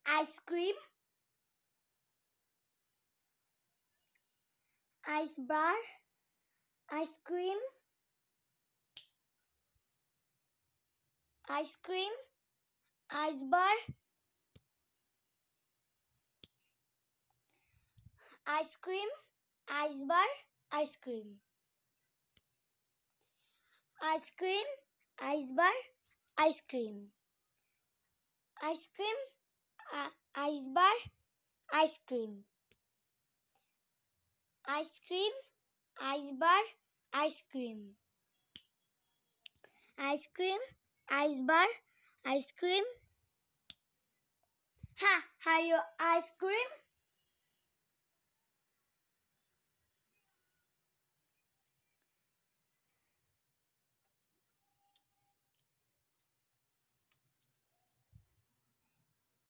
Ice cream, ice bar, ice cream, ice cream, ice bar, ice cream, ice bar, ice cream, ice cream, ice bar, ice cream, ice cream, ice bar, ice cream, ice cream, ice bar, ice cream, ice cream, ice bar, ice cream. Ha! Have you ice cream?